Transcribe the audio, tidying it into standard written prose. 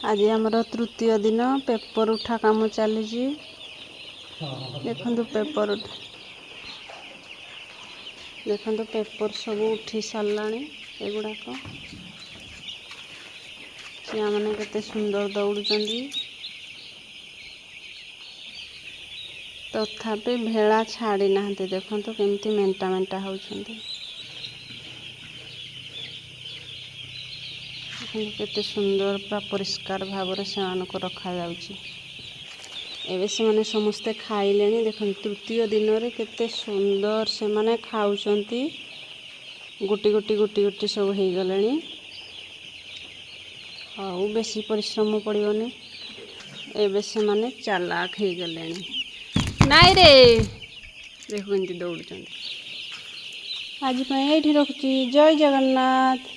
आज आमर तृतीय दिन पेपर उठा काम चली देखु पेपर देखु पेपर सब उठी सारा एगुड़ाक चिया मैंने केते सुंदर दौड़ुचंदी तथापि भेड़ा छाड़ी ना देखु केमती मेंटा मेंटा होउछंदी केते सुंदर पूरा परिष्कार भाव से रखा जाउची एबे से माने समस्ते खाइले देखो तृतीय दिन रे केते सुंदर से माने खाउचंती गुटी गुटी गुटी गुटी सब हो गले हाउ बेसी परिश्रम पड़ोनी एबे से माने चालाक हो गले नाई रे देखो एमती दौड़ आज ये रखुची जय जगन्नाथ।